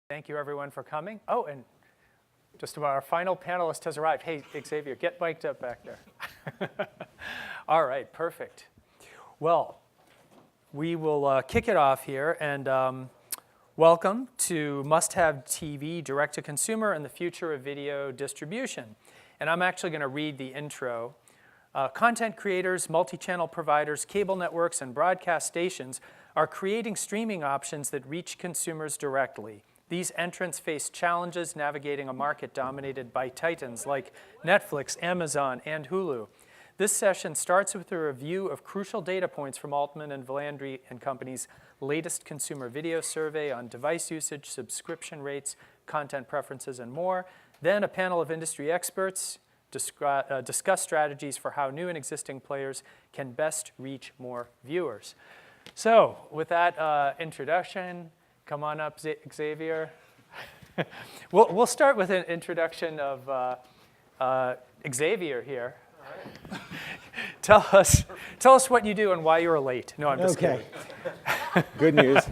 Thank you, everyone, for coming. Oh, and just about our final panelist has arrived. Hey, Xavier, get mic'd up back there. All right, perfect. Well, we will kick it off here, and welcome to Must-Have TV, Direct-to-Consumer, and the Future of Video Distribution. And I'm actually going to read the intro. Content creators, multi-channel providers, cable networks, and broadcast stations are creating streaming options that reach consumers directly. These entrants face challenges navigating a market dominated by titans like Netflix, Amazon, and Hulu. This session starts with a review of crucial data points from Altman and Valandry and Company's latest consumer video survey on device usage, subscription rates, content preferences, and more. Then a panel of industry experts discuss strategies for how new and existing players can best reach more viewers. So with that introduction, come on up, Xavier. We'll start with an introduction of Xavier here. All right. Tell us what you do and why you were late. No, I'm just kidding. Good news.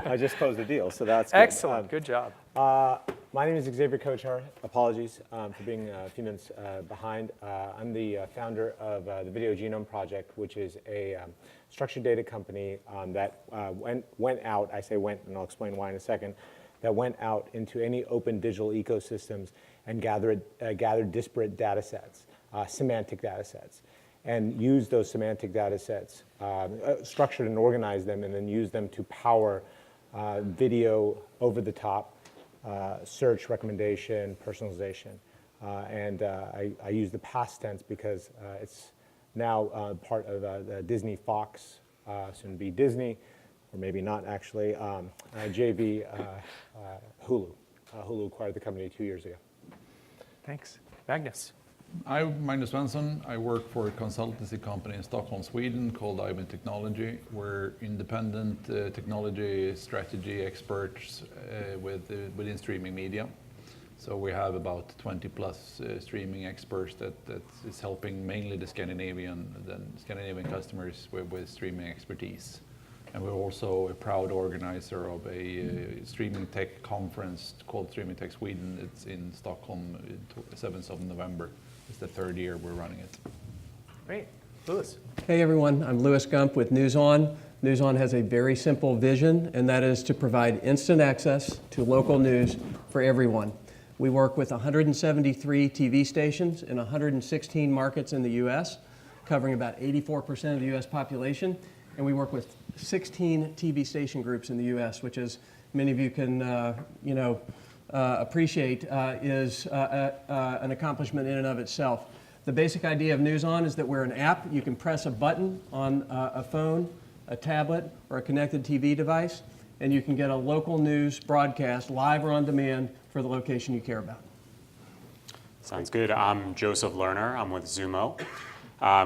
I just closed the deal, so that's good. Excellent. Good job. My name is Xavier Kochar. Apologies for being a few minutes behind. I'm the founder of the Video Genome Project, which is a structured data company that went out, I say went, and I'll explain why in a second, that went out into any open digital ecosystems and gathered disparate data sets, semantic data sets, and used those semantic data sets, structured and organized them, and then used them to power video over the top, search, recommendation, personalization. I use the past tense because it's now part of the Disney Fox, soon to be Disney, or maybe not actually, JV Hulu. Hulu acquired the company 2 years ago. Thanks. Magnus. I'm Magnus Svensson. I work for a consultancy company in Stockholm, Sweden called IBM Technology. We're independent technology strategy experts within streaming media. So we have about 20 plus streaming experts that is helping mainly the Scandinavian customers with streaming expertise. And we're also a proud organizer of a streaming tech conference called Streaming Tech Sweden. It's in Stockholm, 7th of November. It's the third year we're running it. Great. Louis. Hey everyone, I'm Louis Gump with NewsOn. NewsOn has a very simple vision, and that is to provide instant access to local news for everyone. We work with 173 TV stations in 116 markets in the US, covering about 84% of the US population. And we work with 16 TV station groups in the US, which, as many of you can appreciate, is an accomplishment in and of itself. The basic idea of NewsOn is that we're an app. You can press a button on a phone, a tablet, or a connected TV device, and you can get a local news broadcast live or on demand for the location you care about. Sounds good. I'm Joseph Lerner. I'm with Zumo.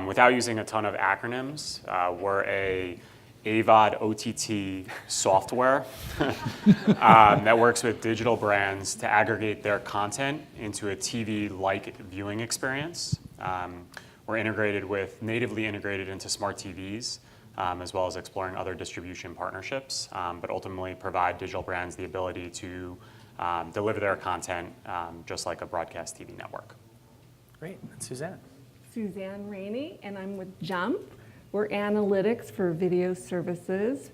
Without using a ton of acronyms, we're a AVOD OTT software that works with digital brands to aggregate their content into a TV-like viewing experience. We're natively integrated into smart TVs, as well as exploring other distribution partnerships, but ultimately provide digital brands the ability to deliver their content just like a broadcast TV network. Great. And Suzanne. Suzanne Rainey, and I'm with Jump. We're analytics for video services.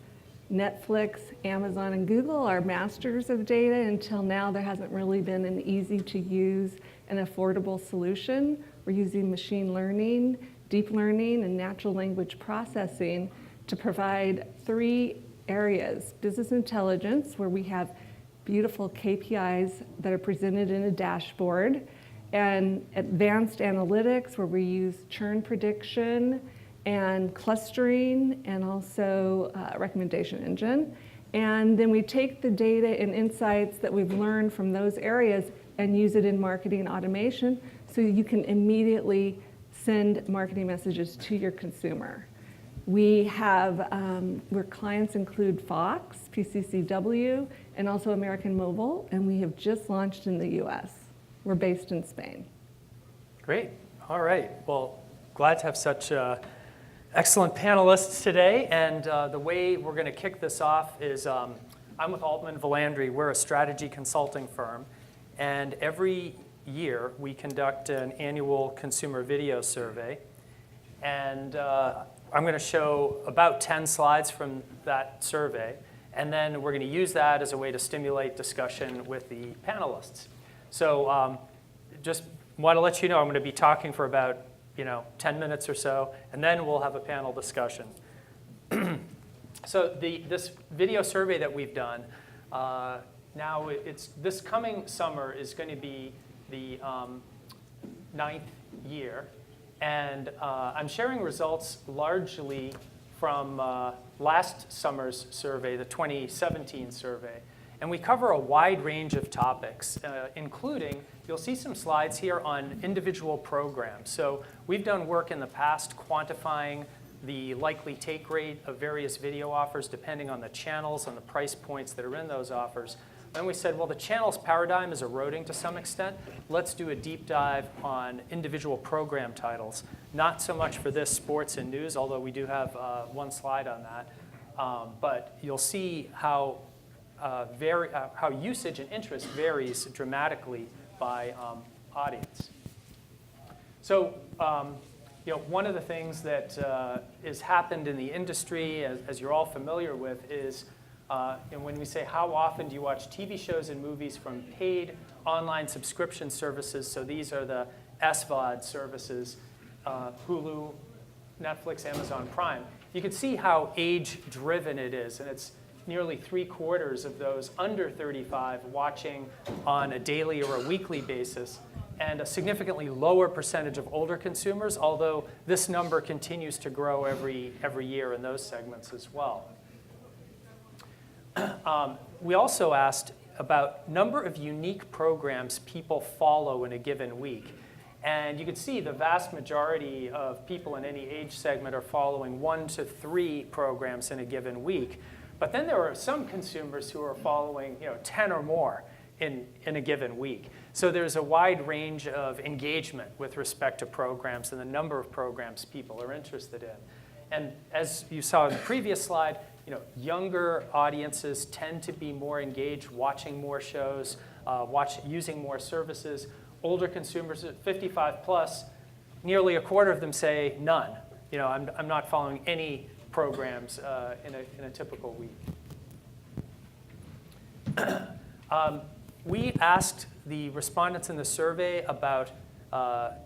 Netflix, Amazon, and Google are masters of data. Until now, there hasn't really been an easy-to-use and affordable solution. We're using machine learning, deep learning, and natural language processing to provide 3 areas. Business intelligence, where we have beautiful KPIs that are presented in a dashboard, and advanced analytics, where we use churn prediction and clustering, and also recommendation engine. And then we take the data and insights that we've learned from those areas and use it in marketing automation so you can immediately send marketing messages to your consumer. We have, where clients include Fox, PCCW, and also American Mobile, and we have just launched in the US. We're based in Spain. Great. All right. Well, glad to have such excellent panelists today. And the way we're going to kick this off is I'm with Altman Valandry. We're a strategy consulting firm. And every year, we conduct an annual consumer video survey. And I'm going to show about 10 slides from that survey. And then we're going to use that as a way to stimulate discussion with the panelists. So just want to let you know I'm going to be talking for about 10 minutes or so, and then we'll have a panel discussion. So this video survey that we've done, now this coming summer is going to be the 9th year. And I'm sharing results largely from last summer's survey, the 2017 survey. And we cover a wide range of topics, including, you'll see some slides here on individual programs. So we've done work in the past quantifying the likely take rate of various video offers depending on the channels and the price points that are in those offers. Then we said, well, the channels paradigm is eroding to some extent. Let's do a deep dive on individual program titles. Not so much for this sports and news, although we do have one slide on that. But you'll see how usage and interest varies dramatically by audience. So one of the things that has happened in the industry, as you're all familiar with, is when we say how often do you watch TV shows and movies from paid online subscription services, so these are the SVOD services, Hulu, Netflix, Amazon Prime, you can see how age-driven it is, and it's nearly 3/4 of those under 35 watching on a daily or a weekly basis, and a significantly lower percentage of older consumers, although this number continues to grow every year in those segments as well. We also asked about number of unique programs people follow in a given week. And you can see the vast majority of people in any age segment are following 1 to 3 programs in a given week. But then there are some consumers who are following 10 or more in a given week. So there's a wide range of engagement with respect to programs and the number of programs people are interested in. And as you saw in the previous slide, younger audiences tend to be more engaged, watching more shows, using more services. Older consumers at 55 plus, nearly 1/4 of them say none. I'm not following any programs in a typical week. We asked the respondents in the survey about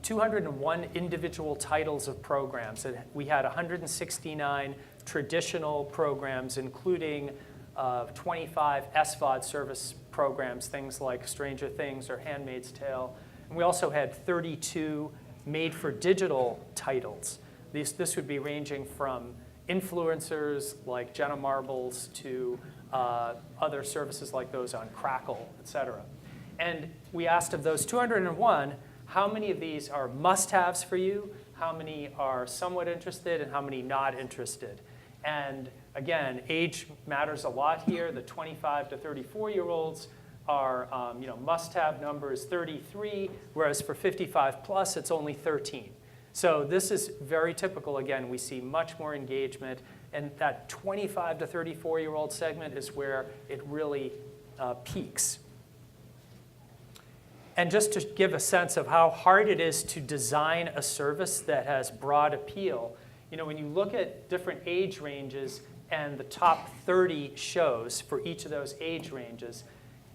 201 individual titles of programs. And we had 169 traditional programs, including 25 SVOD service programs, things like Stranger Things or Handmaid's Tale. And we also had 32 made-for-digital titles. This would be ranging from influencers like Jenna Marbles to other services like those on Crackle, et cetera. And we asked of those 201, how many of these are must-haves for you, how many are somewhat interested, and how many not interested. And again, age matters a lot here. The 25 to 34-year-olds are, must-have number is 33, whereas for 55 plus, it's only 13. So this is very typical. Again, we see much more engagement, and that 25 to 34-year-old segment is where it really peaks. And just to give a sense of how hard it is to design a service that has broad appeal, when you look at different age ranges and the top 30 shows for each of those age ranges,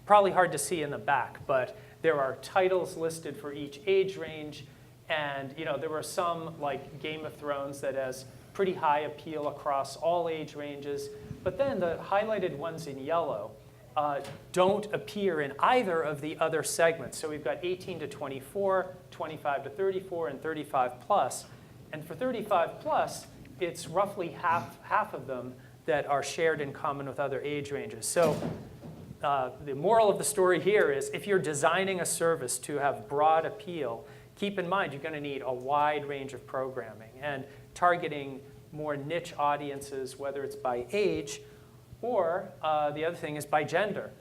probably hard to see in the back, but there are titles listed for each age range. And there were some, like Game of Thrones, that has pretty high appeal across all age ranges. But then the highlighted ones in yellow don't appear in either of the other segments. So we've got 18 to 24, 25 to 34, and 35 plus. And for 35 plus, it's roughly half of them that are shared in common with other age ranges. So the moral of the story here is if you're designing a service to have broad appeal, keep in mind you're going to need a wide range of programming and targeting more niche audiences, whether it's by age or the other thing is by gender.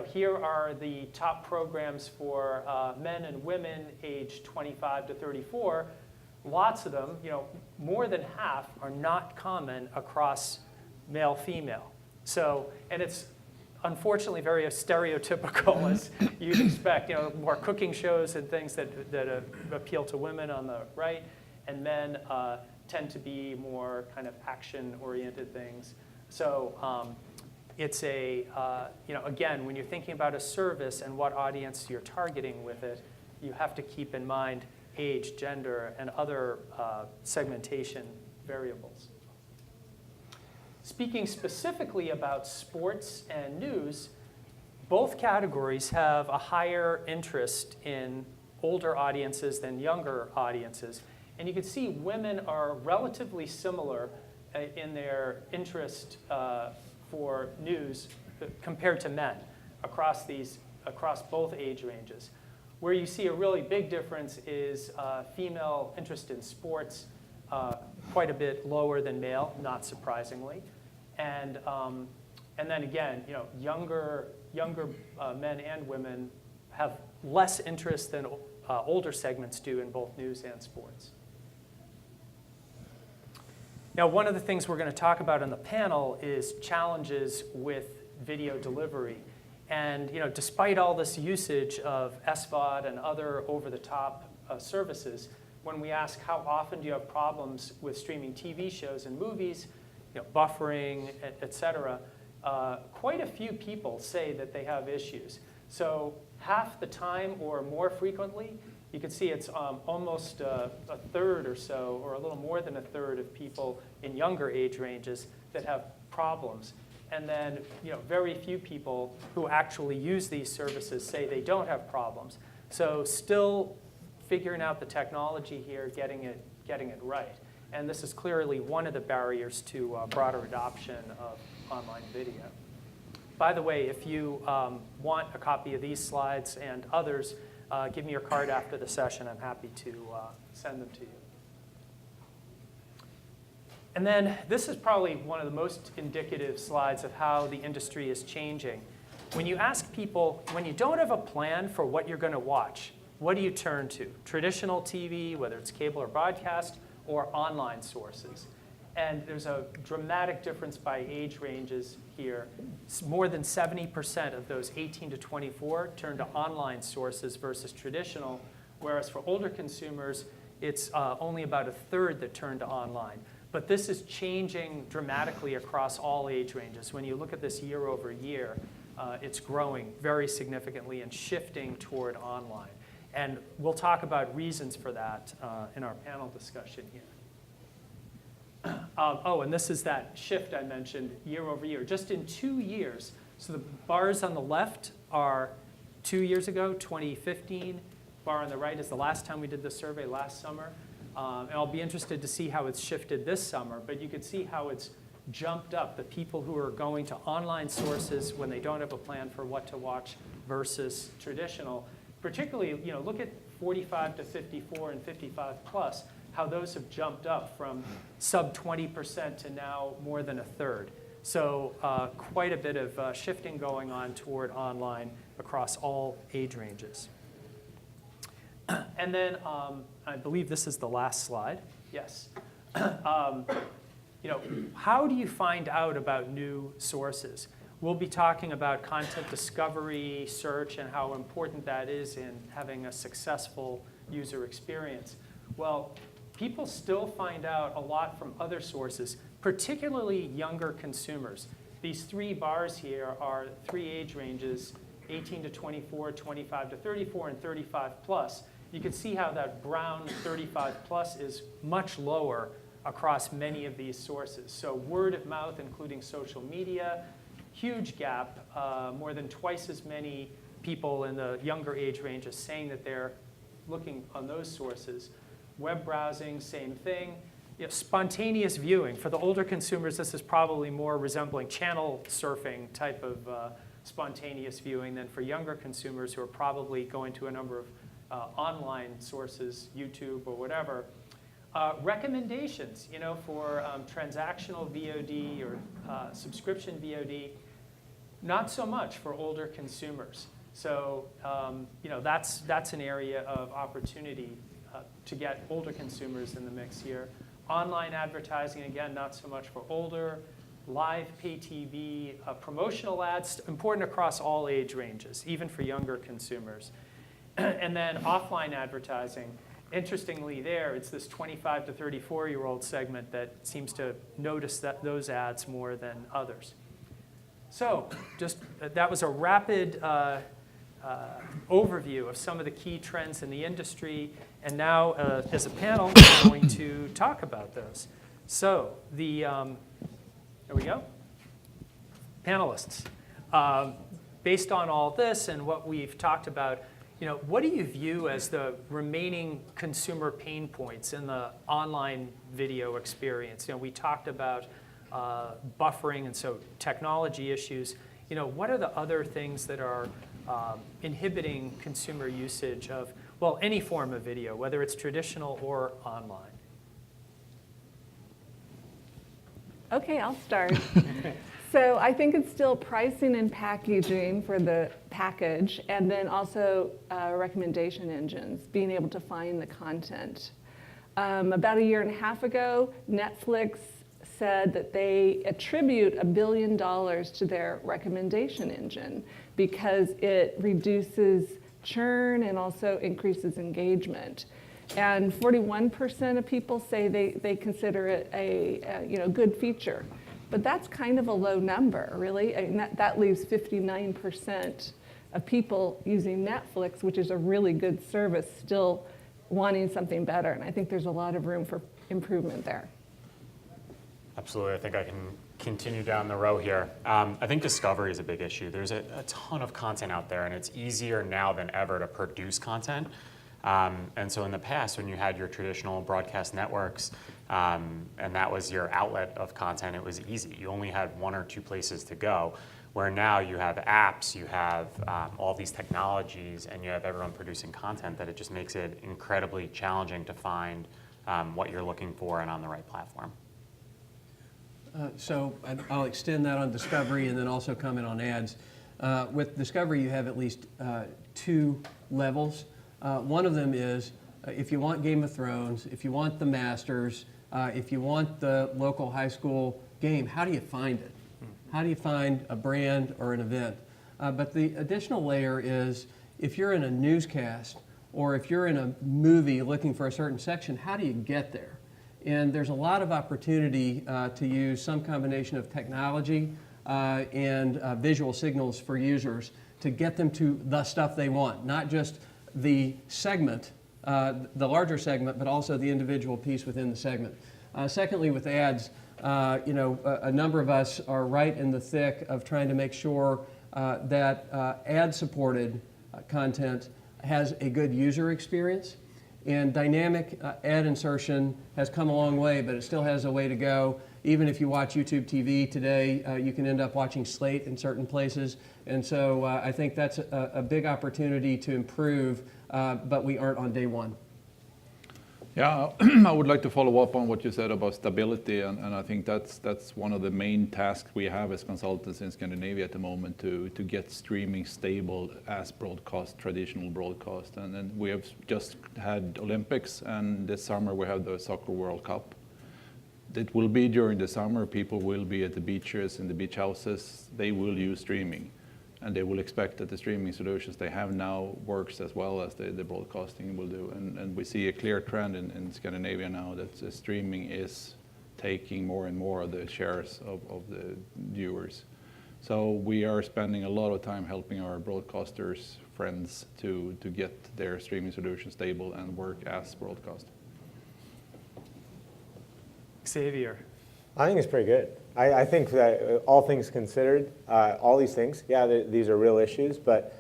Here are the top programs for men and women aged 25 to 34. Lots of them, more than half, are not common across male-female. So, and it's unfortunately very stereotypical as you'd expect. More cooking shows and things that appeal to women on the right, and men tend to be more kind of action-oriented things. So it's again, when you're thinking about a service and what audience you're targeting with it, you have to keep in mind age, gender, and other segmentation variables. Speaking specifically about sports and news, both categories have a higher interest in older audiences than younger audiences. And you can see women are relatively similar in their interest for news compared to men across both age ranges. Where you see a really big difference is female interest in sports, quite a bit lower than male, not surprisingly. And then again, younger men and women have less interest than older segments do in both news and sports. Now, one of the things we're going to talk about on the panel is challenges with video delivery. And despite all this usage of SVOD and other over-the-top services, when we ask how often do you have problems with streaming TV shows and movies, buffering, et cetera, quite a few people say that they have issues. So half the time or more frequently, you can see it's almost a third or so, or a little more than a third of people in younger age ranges that have problems. And then very few people who actually use these services say they don't have problems. So still figuring out the technology here, getting it right. And this is clearly one of the barriers to broader adoption of online video. By the way, if you want a copy of these slides and others, give me your card after the session. I'm happy to send them to you. And then this is probably one of the most indicative slides of how the industry is changing. When you ask people, when you don't have a plan for what you're going to watch, what do you turn to? Traditional TV, whether it's cable or broadcast, or online sources? And there's a dramatic difference by age ranges here. More than 70% of those 18 to 24 turn to online sources versus traditional, whereas for older consumers, it's only about a third that turn to online. But this is changing dramatically across all age ranges. When you look at this year over year, it's growing very significantly and shifting toward online. And we'll talk about reasons for that in our panel discussion here. And this is that shift I mentioned year over year. Just in 2 years, so the bars on the left are 2 years ago, 2015. Bar on the right is the last time we did the survey, last summer. And I'll be interested to see how it's shifted this summer, but you can see how it's jumped up, the people who are going to online sources when they don't have a plan for what to watch versus traditional. Particularly, look at 45 to 54 and 55 plus, how those have jumped up from sub 20% to now more than a third. So quite a bit of shifting going on toward online across all age ranges. And then I believe this is the last slide. Yes. How do you find out about new sources? We'll be talking about content discovery, search, and how important that is in having a successful user experience. Well, people still find out a lot from other sources, particularly younger consumers. These three bars here are three age ranges, 18 to 24, 25 to 34, and 35 plus. You can see how that brown 35 plus is much lower across many of these sources. So word of mouth, including social media, huge gap, more than twice as many people in the younger age ranges saying that they're looking on those sources. Web browsing, same thing. Spontaneous viewing. For the older consumers, this is probably more resembling channel surfing type of spontaneous viewing than for younger consumers who are probably going to a number of online sources, YouTube or whatever. Recommendations, for transactional VOD or subscription VOD, not so much for older consumers. So that's an area of opportunity to get older consumers in the mix here. Online advertising, again, not so much for older. live pay TV, promotional ads, important across all age ranges, even for younger consumers. And then offline advertising. Interestingly there, it's this 25 to 34-year-old segment that seems to notice those ads more than others. So just that was a rapid overview of some of the key trends in the industry. And now, as a panel, we're going to talk about those. So there we go. Panelists, based on all this and what we've talked about, what do you view as the remaining consumer pain points in the online video experience? We talked about buffering and so technology issues. What are the other things that are inhibiting consumer usage of, well, any form of video, whether it's traditional or online? Okay, I'll start. So I think it's still pricing and packaging for the package, and then also recommendation engines, being able to find the content. About a year and a half ago, Netflix said that they attribute $1 billion to their recommendation engine because it reduces churn and also increases engagement. And 41% of people say they consider it a good feature. But that's kind of a low number, really. I mean, that leaves 59% of people using Netflix, which is a really good service, still wanting something better. And I think there's a lot of room for improvement there. Absolutely. I think I can continue down the row here. I think discovery is a big issue. There's a ton of content out there, and it's easier now than ever to produce content. And so in the past, when you had your traditional broadcast networks, and that was your outlet of content, it was easy. You only had one or two places to go, where now you have apps, you have all these technologies, and you have everyone producing content, that it just makes it incredibly challenging to find what you're looking for and on the right platform. So I'll extend that on discovery and then also comment on ads. With discovery, you have at least two levels. One of them is if you want Game of Thrones, if you want the Masters, if you want the local high school game, how do you find it? How do you find a brand or an event? But the additional layer is if you're in a newscast or if you're in a movie looking for a certain section, how do you get there? And there's a lot of opportunity to use some combination of technology and visual signals for users to get them to the stuff they want, not just the segment, the larger segment, but also the individual piece within the segment. Secondly, with ads, a number of us are right in the thick of trying to make sure that ad-supported content has a good user experience. And dynamic ad insertion has come a long way, but it still has a way to go. Even if you watch YouTube TV today, you can end up watching Slate in certain places. And so I think that's a big opportunity to improve, but we aren't on day one. Yeah, I would like to follow up on what you said about stability, and I think that's one of the main tasks we have as consultants in Scandinavia at the moment to get streaming stable as broadcast, traditional broadcast. And then we have just had Olympics, and this summer we have the Soccer World Cup. It will be during the summer, people will be at the beaches and the beach houses, they will use streaming. And they will expect that the streaming solutions they have now works as well as the broadcasting will do. And we see a clear trend in Scandinavia now that streaming is taking more and more of the shares of the viewers. So we are spending a lot of time helping our broadcasters, friends, to get their streaming solution stable and work as broadcast. Xavier. I think it's pretty good. I think that all things considered, all these things, these are real issues, but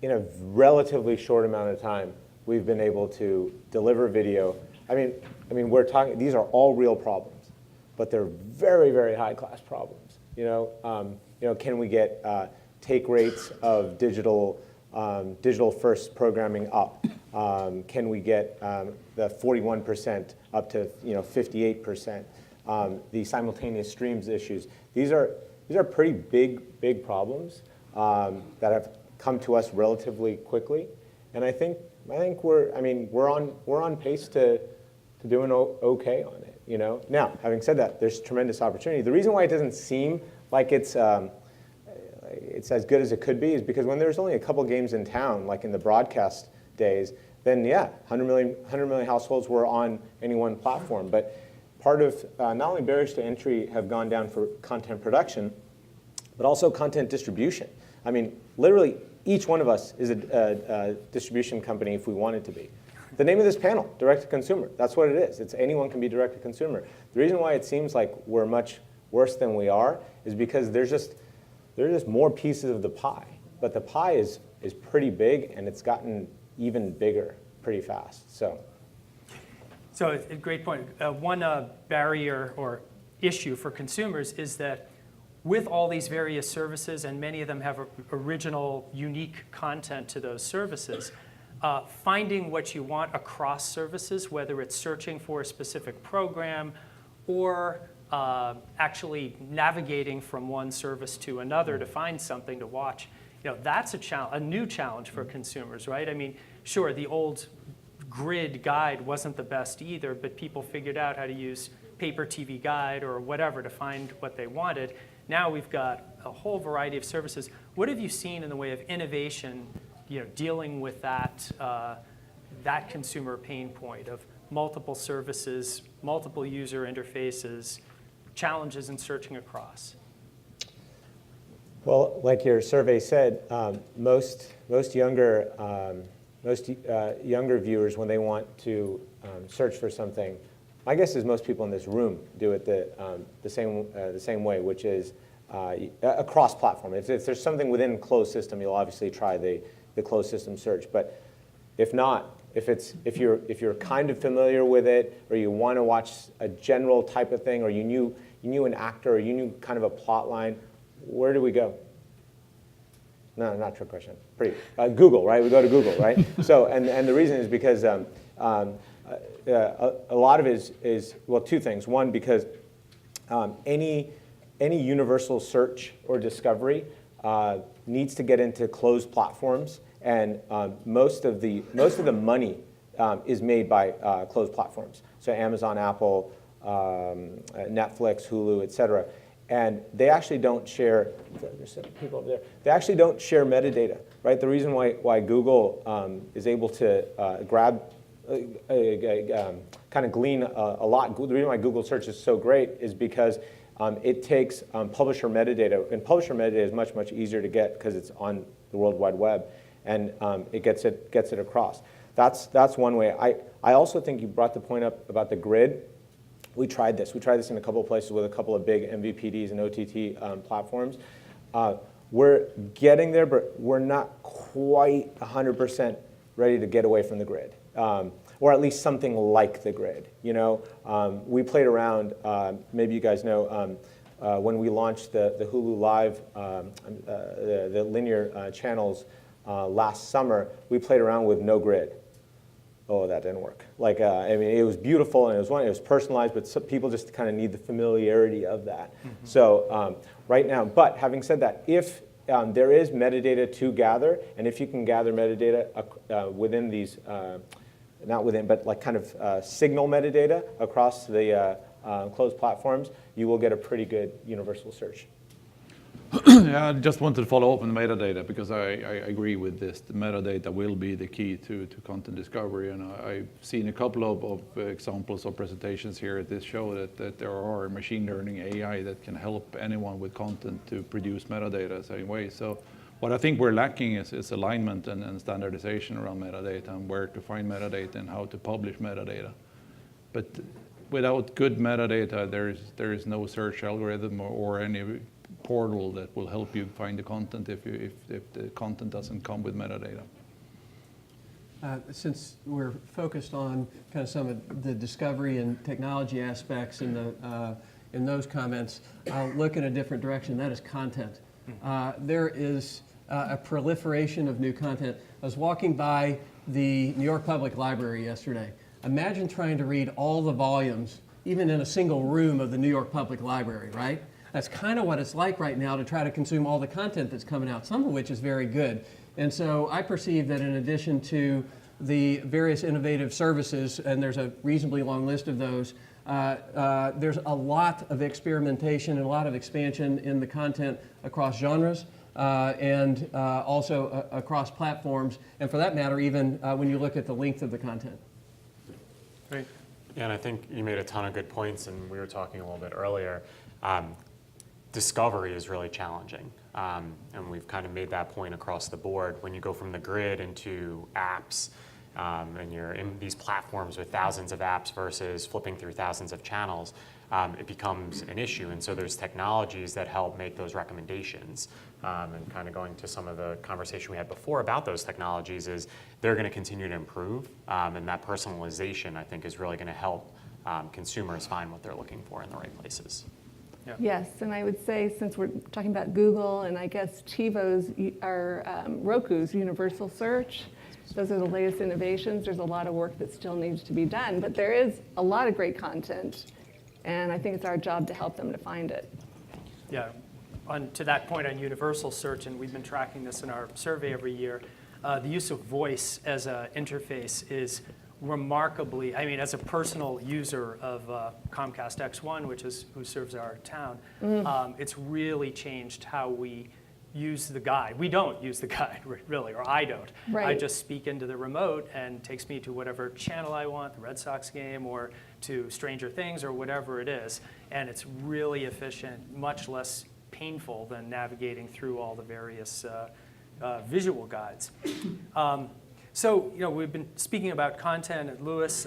in a relatively short amount of time, we've been able to deliver video. I mean, we're talking, these are all real problems, but they're very, very high-class problems. Can we get take rates of digital first programming up? Can we get the 41% up to 58%? The simultaneous streams issues. These are pretty big problems that have come to us relatively quickly, and I think we're on pace to doing okay on it. you know? Now, having said that, there's tremendous opportunity. The reason why it doesn't seem like it's as good as it could be is because when there's only a couple games in town, like in the broadcast days, then yeah, 100 million households were on any one platform. But part of not only barriers to entry have gone down for content production, but also content distribution. I mean, literally each one of us is a distribution company if we wanted to be. The name of this panel, direct to consumer, that's what it is. It's anyone can be direct to consumer. The reason why it seems like we're much worse than we are is because there's just more pieces of the pie. But the pie is pretty big, and it's gotten even bigger pretty fast. So it's a great point. One barrier or issue for consumers is that with all these various services, and many of them have original, unique content to those services, finding what you want across services, whether it's searching for a specific program or actually navigating from one service to another to find something to watch, that's a new challenge for consumers, right? I mean, sure, the old grid guide wasn't the best either, but people figured out how to use paper TV guide or whatever to find what they wanted. Now we've got a whole variety of services. What have you seen in the way of innovation, dealing with that consumer pain point of multiple services, multiple user interfaces, challenges in searching across? well, like your survey said, most younger viewers, when they want to search for something, my guess is most people in this room do it the same way, which is across platform. If there's something within closed system, you'll obviously try the closed system search. But if not, if you're kind of familiar with it, or you want to watch a general type of thing, or you knew an actor, or you knew kind of a plot line, where do we go? No, not a trick question. Google, right? We go to Google, right? So, and the reason is because a lot of it is well, two things. One, because any universal search or discovery needs to get into closed platforms, and most of the money is made by closed platforms. So Amazon, Apple, Netflix, Hulu, et cetera. And they actually don't share. There's some people over there. They actually don't share metadata, right? The reason why Google is able to grab, kind of glean a lot. The reason why Google search is so great is because it takes publisher metadata, and publisher metadata is much easier to get because it's on the World Wide Web, and it gets it across. That's one way. I also think you brought the point up about the grid. We tried this. We tried this in a couple of places with a couple of big MVPDs and OTT platforms. We're getting there, but we're not quite 100% ready to get away from the grid, or at least something like the grid. We played around. Maybe you guys know when we launched the Hulu Live, the linear channels last summer. We played around with no grid. Oh, that didn't work. I mean, it was beautiful and it was personalized, but some people just kind of need the familiarity of that. Mm-hmm. So right now, but having said that, if there is metadata to gather, and if you can gather metadata within these, not within, but like kind of signal metadata across the closed platforms, you will get a pretty good universal search. Yeah, I just wanted to follow up on metadata because I agree with this. The metadata will be the key to content discovery, and I've seen a couple of examples of presentations here at this show that there are machine learning AI that can help anyone with content to produce metadata the same way. So what I think we're lacking is alignment and standardization around metadata and where to find metadata and how to publish metadata. But without good metadata, there is no search algorithm or any portal that will help you find the content if the content doesn't come with metadata. Since we're focused on kind of some of the discovery and technology aspects in those comments, I'll look in a different direction. That is content. There is a proliferation of new content. I was walking by the New York Public Library yesterday. Imagine trying to read all the volumes, even in a single room of the New York Public Library, right? That's kind of what it's like right now to try to consume all the content that's coming out, some of which is very good. And so I perceive that in addition to the various innovative services, and there's a reasonably long list of those, There's a lot of experimentation and a lot of expansion in the content across genres and also across platforms, and for that matter, even when you look at the length of the content. Great. Yeah, and I think you made a ton of good points, and we were talking a little bit earlier. Discovery is really challenging, and we've kind of made that point across the board. When you go from the grid into apps, and you're in these platforms with thousands of apps versus flipping through thousands of channels, it becomes an issue. And so there's technologies that help make those recommendations. And kind of going to some of the conversation we had before about those technologies is they're going to continue to improve. And that personalization, I think, is really going to help consumers find what they're looking for in the right places. Yeah. Yes, and I would say, since we're talking about Google and I guess TiVo's or Roku's universal search, those are the latest innovations. There's a lot of work that still needs to be done, but there is a lot of great content, and I think it's our job to help them to find it. Yeah, to that point on universal search, and we've been tracking this in our survey every year, the use of voice as an interface is remarkably, I mean, as a personal user of Comcast X1, which is who serves our town, it's really changed how we use the guide. We don't use the guide, really, or I don't. Right. I just speak into the remote and it takes me to whatever channel I want, the Red Sox game, or to Stranger Things, or whatever it is. And it's really efficient, much less painful than navigating through all the various visual guides. So, we've been speaking about content at Lewis.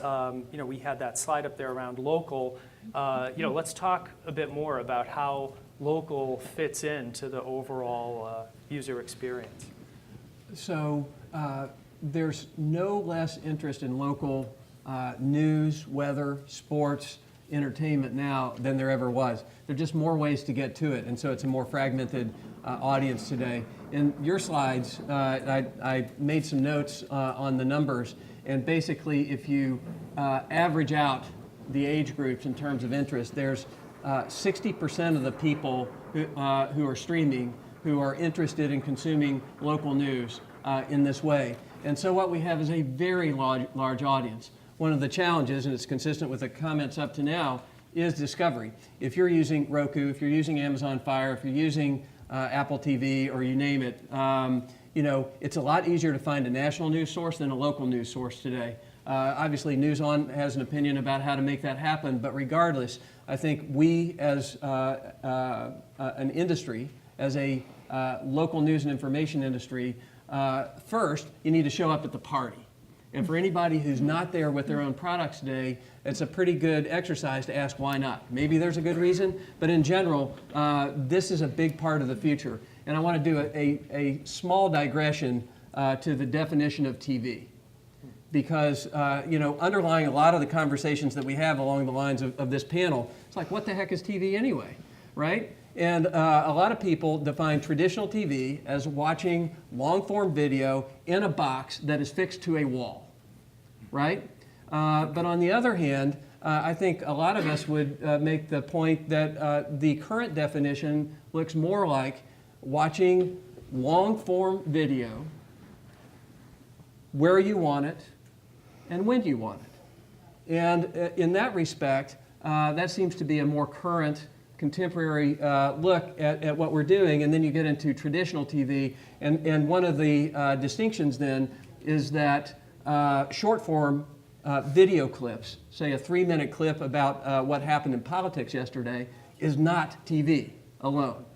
We had that slide up there around local. Let's talk a bit more about how local fits into the overall user experience. So there's no less interest in local news, weather, sports, entertainment now than there ever was. There are just more ways to get to it, and so it's a more fragmented audience today. In your slides, I made some notes on the numbers, and basically if you average out the age groups in terms of interest, there's 60% of the people who are streaming who are interested in consuming local news in this way. And so what we have is a very large audience. One of the challenges, and it's consistent with the comments up to now, is discovery. If you're using Roku, if you're using Amazon Fire, if you're using Apple TV, or you name it, it's a lot easier to find a national news source than a local news source today. Obviously, News On has an opinion about how to make that happen, but regardless, I think we as an industry, as a local news and information industry, first, you need to show up at the party. And for anybody who's not there with their own products today, it's a pretty good exercise to ask why not. Maybe there's a good reason, but in general, this is a big part of the future. And I want to do a small digression to the definition of TV. Because, underlying a lot of the conversations that we have along the lines of this panel, it's like, what the heck is TV anyway, right? And a lot of people define traditional TV as watching long-form video in a box that is fixed to a wall, right? But on the other hand, I think a lot of us would make the point that the current definition looks more like watching long-form video where you want it and when you want it. And in that respect, that seems to be a more current, contemporary look at what we're doing. And then you get into traditional TV. And one of the distinctions then is that short form video clips, say a 3-minute clip about what happened in politics yesterday, is not TV alone.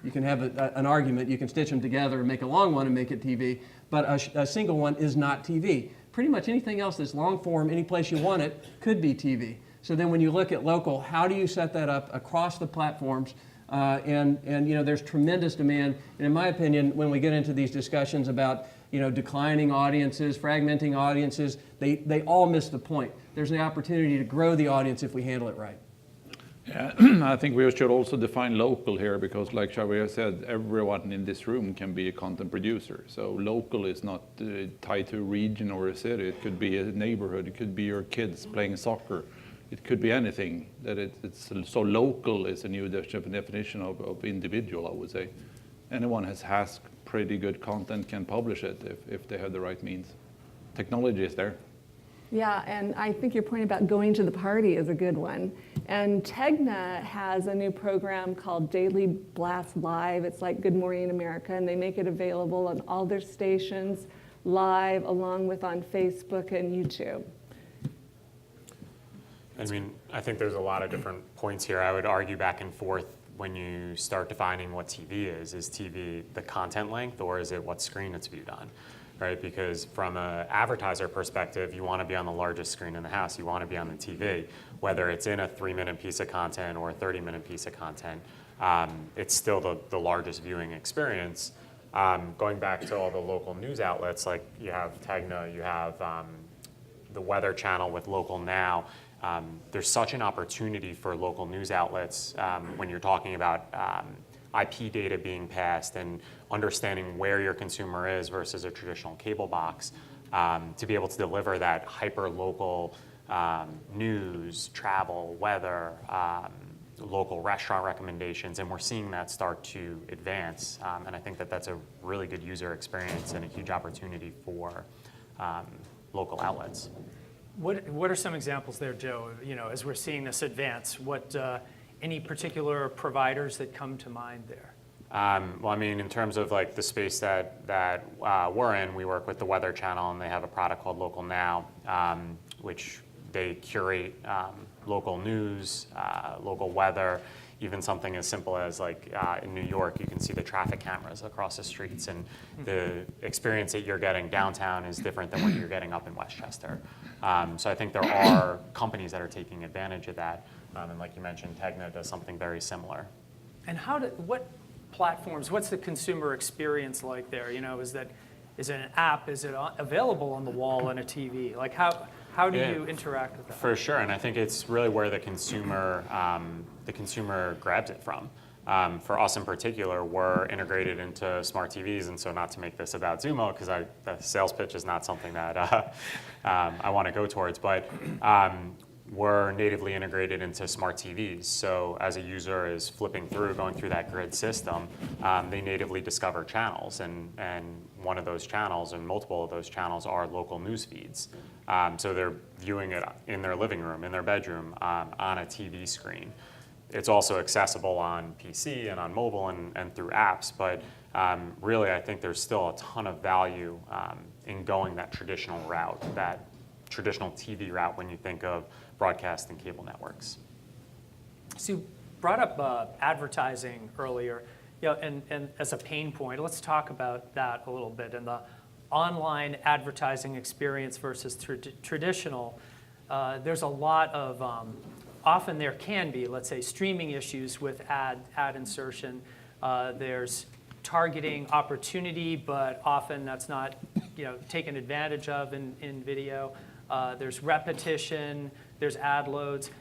You can have an argument, you can stitch them together and make a long one and make it TV, but a single one is not TV. Pretty much anything else that's long form, any place you want it, could be TV. So then when you look at local, how do you set that up across the platforms? And there's tremendous demand. And in my opinion, when we get into these discussions about declining audiences, fragmenting audiences, they all miss the point. There's the opportunity to grow the audience if we handle it right. Yeah, I think we should also define local here, because like Xavier said, everyone in this room can be a content producer. So local is not tied to a region or a city. It could be a neighborhood. It could be your kids playing soccer. It could be anything. So local is a new definition of individual, I would say. Anyone has pretty good content can publish it if they have the right means. Technology is there. Yeah, and I think your point about going to the party is a good one. And Tegna has a new program called Daily Blast Live. It's like Good Morning America, and they make it available on all their stations live, along with on Facebook and YouTube. I mean, I think there's a lot of different points here. I would argue back and forth when you start defining what TV is. Is TV the content length, or is it what screen it's viewed on? Right? Because from an advertiser perspective, you want to be on the largest screen in the house. You want to be on the TV, whether it's in a 3-minute piece of content or a 30-minute piece of content. It's still the largest viewing experience. Going back to all the local news outlets, like you have Tegna, you have the Weather Channel with Local Now. There's such an opportunity for local news outlets when you're talking about IP data being passed and understanding where your consumer is versus a traditional cable box, to be able to deliver that hyper-local news, travel, weather, local restaurant recommendations, and we're seeing that start to advance. And I think that that's a really good user experience and a huge opportunity for local outlets. What are some examples there, Joe, as we're seeing this advance? What any particular providers that come to mind there? Well, I mean, in terms of like the space that we're in, we work with the Weather Channel, and they have a product called Local Now, which they curate local news, local weather, even something as simple as like in New York, you can see the traffic cameras across the streets, and the experience that you're getting downtown is different than what you're getting up in Westchester. So I think there are companies that are taking advantage of that. And like you mentioned, Tegna does something very similar. And what platforms, what's the consumer experience like there? Is it an app? Is it available on the wall on a TV? Like how do you interact with that? For sure, and I think it's really where the consumer grabs it from. For us in particular, we're integrated into smart TVs, and so not to make this about Zumo, because the sales pitch is not something that I want to go towards, but we're natively integrated into smart TVs. So as a user is flipping through, going through that grid system, they natively discover channels, and one of those channels, and multiple of those channels, are local news feeds. So they're viewing it in their living room, in their bedroom, on a TV screen. It's also accessible on PC and on mobile and through apps, but really I think there's still a ton of value in going that traditional route, that traditional TV route when you think of broadcast and cable networks. So you brought up advertising earlier, and as a pain point. Let's talk about that a little bit, and the online advertising experience versus traditional. There's a lot of often there can be, let's say, streaming issues with ad insertion. There's targeting opportunity, but often that's not taken advantage of in video. There's repetition, there's ad loads.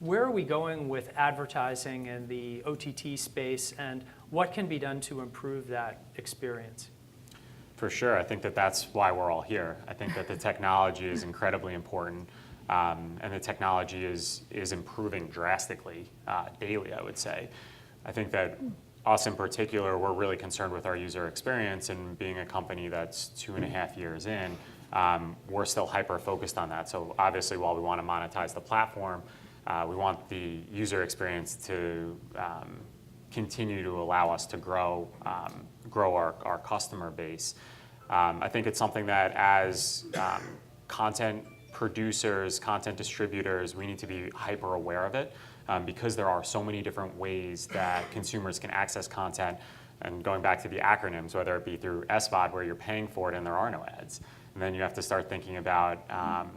Where are we going with advertising in the OTT space, and what can be done to improve that experience? For sure, I think that's why we're all here. I think that the technology is incredibly important. And the technology is improving drastically daily, I would say. I think that us in particular, we're really concerned with our user experience, and being a company that's 2.5 years in, we're still hyper-focused on that. So obviously, while we want to monetize the platform, we want the user experience to continue to allow us to grow our customer base. I think it's something that as content producers, content distributors, we need to be hyper aware of it, because there are so many different ways that consumers can access content. And going back to the acronyms, whether it be through SVOD, where you're paying for it and there are no ads, and then you have to start thinking about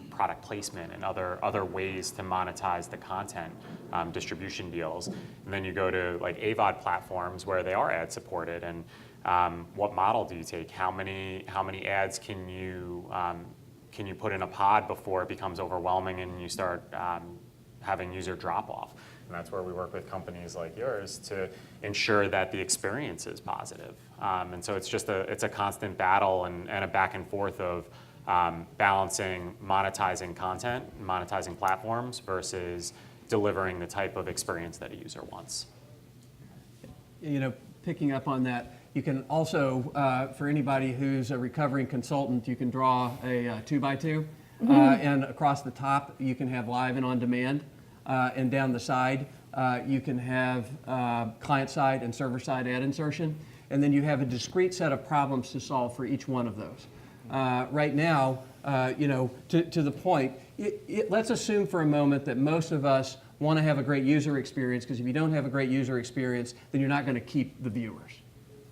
product placement and other ways to monetize the content, distribution deals. And then you go to like AVOD platforms where they are ad supported, and what model do you take? How many ads can you put in a pod before it becomes overwhelming and you start having user drop off? And that's where we work with companies like yours to ensure that the experience is positive. And so it's a constant battle and a back and forth of balancing monetizing content, monetizing platforms versus delivering the type of experience that a user wants. Picking up on that, you can also, for anybody who's a recovering consultant, you can draw a 2x2 And across the top, you can have live and on demand. And down the side, you can have client-side and server-side ad insertion. And then you have a discrete set of problems to solve for each one of those. Right now, to the point, let's assume for a moment that most of us want to have a great user experience, because if you don't have a great user experience, then you're not going to keep the viewers.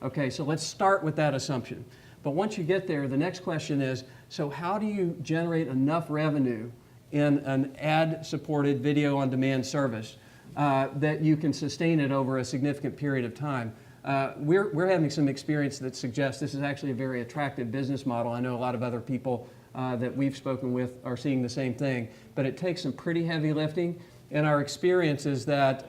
Okay, so let's start with that assumption. But once you get there, the next question is, so how do you generate enough revenue in an ad-supported video-on-demand service that you can sustain it over a significant period of time? We're having some experience that suggests this is actually a very attractive business model. I know a lot of other people that we've spoken with are seeing the same thing, but it takes some pretty heavy lifting. And our experience is that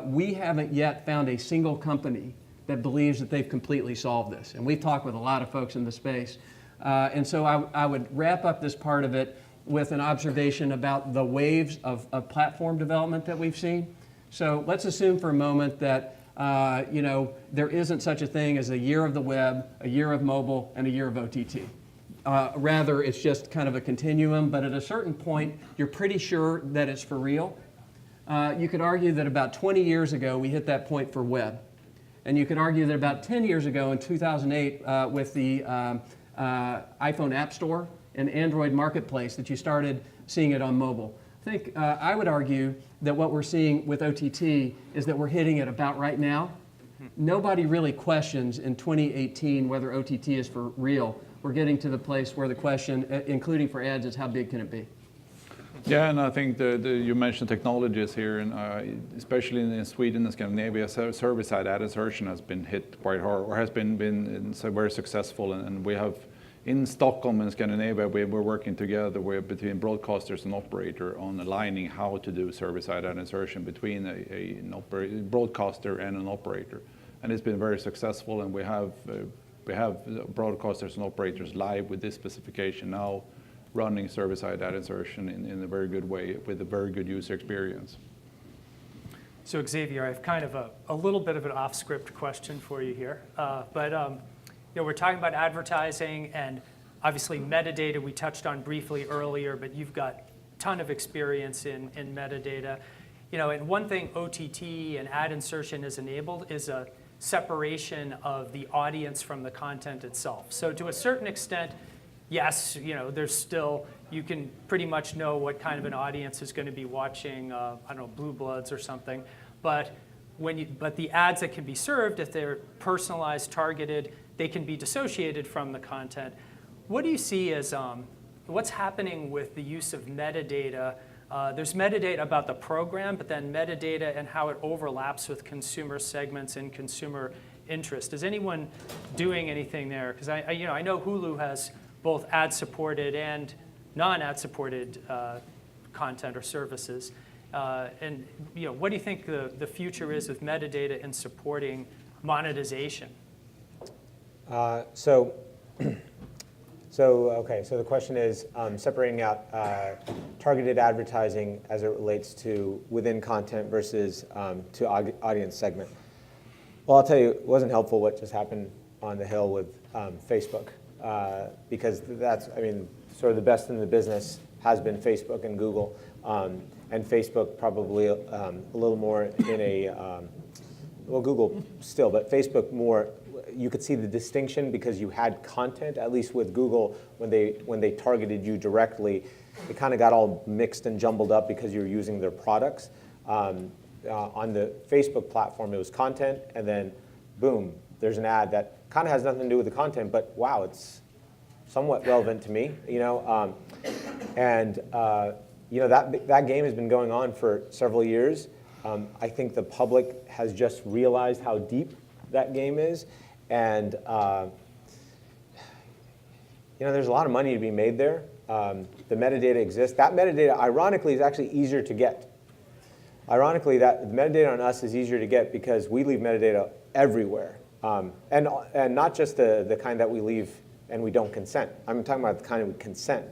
we haven't yet found a single company that believes that they've completely solved this. And we've talked with a lot of folks in the space. And so I would wrap up this part of it with an observation about the waves of platform development that we've seen. So let's assume for a moment that there isn't such a thing as a year of the web, a year of mobile, and a year of OTT. Rather, it's just kind of a continuum, but at a certain point, you're pretty sure that it's for real. You could argue that about 20 years ago, we hit that point for web. And you could argue that about 10 years ago, in 2008, with the iPhone App Store and Android Marketplace, that you started seeing it on mobile. I would argue that what we're seeing with OTT is that we're hitting it about right now. Nobody really questions in 2018 whether OTT is for real. We're getting to the place where the question, including for ads, is how big can it be? Yeah, and I think you mentioned technologies here, and especially in Sweden and Scandinavia, server-side ad insertion has been hit quite hard, or has been very successful. And we have, in Stockholm and Scandinavia, we're working together between broadcasters and operator on aligning how to do server-side ad insertion between a broadcaster and an operator. And it's been very successful, and we have broadcasters and operators live with this specification now, running server-side ad insertion in a very good way with a very good user experience. So Xavier, I have kind of a little bit of an off-script question for you here. We're talking about advertising and obviously metadata we touched on briefly earlier, but you've got a ton of experience in metadata. And one thing OTT and ad insertion has enabled is a separation of the audience from the content itself. So to a certain extent, yes, there's still, you can pretty much know what kind of an audience is going to be watching, Blue Bloods or something. But the ads that can be served, if they're personalized, targeted, they can be dissociated from the content. What do you see as what's happening with the use of metadata? There's metadata about the program, but then metadata and how it overlaps with consumer segments and consumer interest. Is anyone doing anything there? Because I know Hulu has both ad-supported and non-ad-supported content or services. And what do you think the future is with metadata in supporting monetization? So the question is separating out targeted advertising as it relates to within content versus to audience segment. Well, I'll tell you, it wasn't helpful what just happened on the Hill with Facebook, because that's, sort of the best in the business has been Facebook and Google, and Facebook probably a little more in a, Google still, but Facebook more. You could see the distinction because you had content, at least with Google, when they targeted you directly, it kind of got all mixed and jumbled up because you were using their products. On the Facebook platform, it was content, and then boom, there's an ad that kind of has nothing to do with the content, but wow, it's somewhat relevant to me, that game has been going on for several years. I think the public has just realized how deep that game is. And there's a lot of money to be made there. The metadata exists. That metadata, ironically, is actually easier to get. Ironically, that the metadata on us is easier to get because we leave metadata everywhere, and not just the kind that we leave and we don't consent. I'm talking about the kind we consent.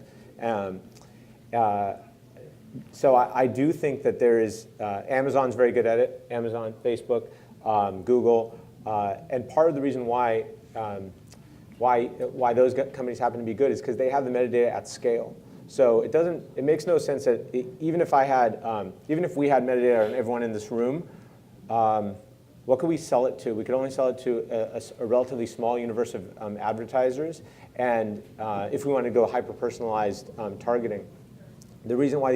So I do think that there is Amazon's very good at it. Amazon, Facebook, Google. And part of the reason why why those companies happen to be good is because they have the metadata at scale. So it makes no sense that even if we had metadata on everyone in this room, what could we sell it to? We could only sell it to a relatively small universe of advertisers. And if we want to go hyper-personalized targeting, the reason why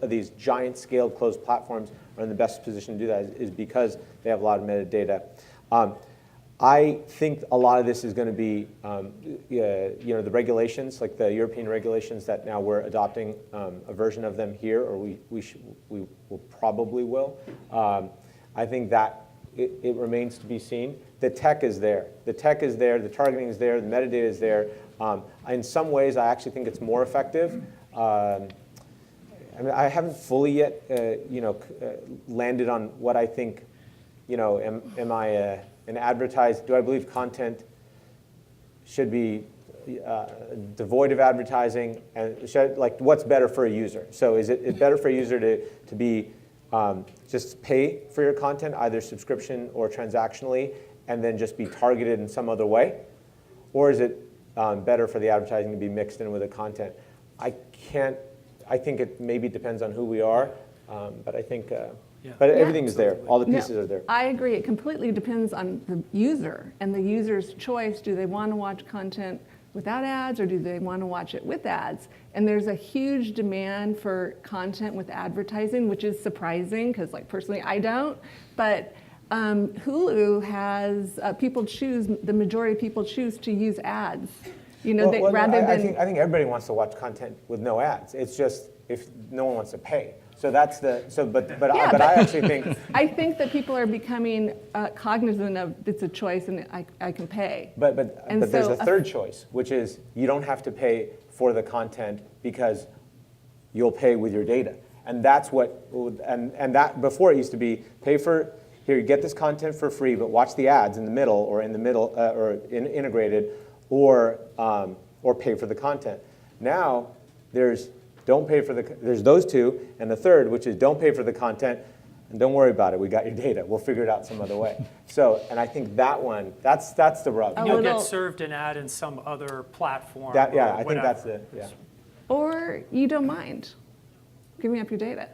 these giant scaled closed platforms are in the best position to do that is because they have a lot of metadata. I think a lot of this is going to be, the regulations, like the European regulations that now we're adopting a version of them here, or we will probably will. I think that it remains to be seen. The tech is there. The tech is there. The targeting is there. The metadata is there. In some ways, I actually think it's more effective. I mean, I haven't fully yet, landed on what I think. Am I an advertised? Do I believe content should be devoid of advertising? And what's better for a user? So is it better for a user to be just pay for your content, either subscription or transactionally, and then just be targeted in some other way? Or is it better for the advertising to be mixed in with the content? I think it maybe depends on who we are, but I think, but everything is there. All the pieces are there. I agree. It completely depends on the user and the user's choice. Do they want to watch content without ads, or do they want to watch it with ads? And there's a huge demand for content with advertising, which is surprising because, personally, I don't. But Hulu has the majority of people choose to use ads. I think everybody wants to watch content with no ads. It's just if no one wants to pay. So that's but I actually think I think that people are becoming cognizant of it's a choice and I can pay. But there's a third choice, which is you don't have to pay for the content because you'll pay with your data. And that's that before it used to be pay for, here, you get this content for free, but watch the ads in the middle or integrated, or pay for the content. Now there's those two, and the third, which is don't pay for the content, and don't worry about it. We got your data. We'll figure it out some other way. So, and I think that one, that's the rub. You'll get served an ad in some other platform. I think that's Or you don't mind giving up your data.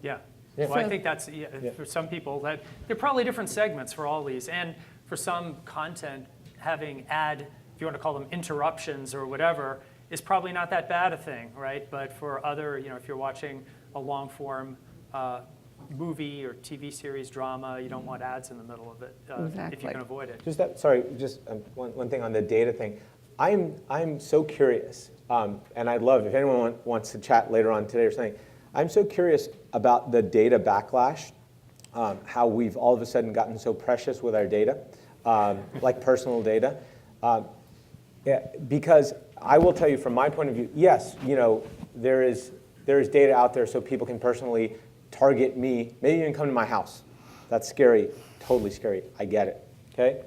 Yeah. Yeah. Well, I think that's, for some people, that there are probably different segments for all these. And for some content, having if you want to call them interruptions or whatever, is probably not that bad a thing, right? But for other, if you're watching a long form movie or TV series drama, you don't want ads in the middle of it if you can avoid it. One thing on the data thing. I'm so curious, and I'd love if anyone wants to chat later on today or something. I'm so curious about the data backlash, how we've all of a sudden gotten so precious with our data, like personal data. Because I will tell you from my point of view, yes, there is data out there so people can personally target me, maybe even come to my house. That's scary, totally scary. I get it, okay?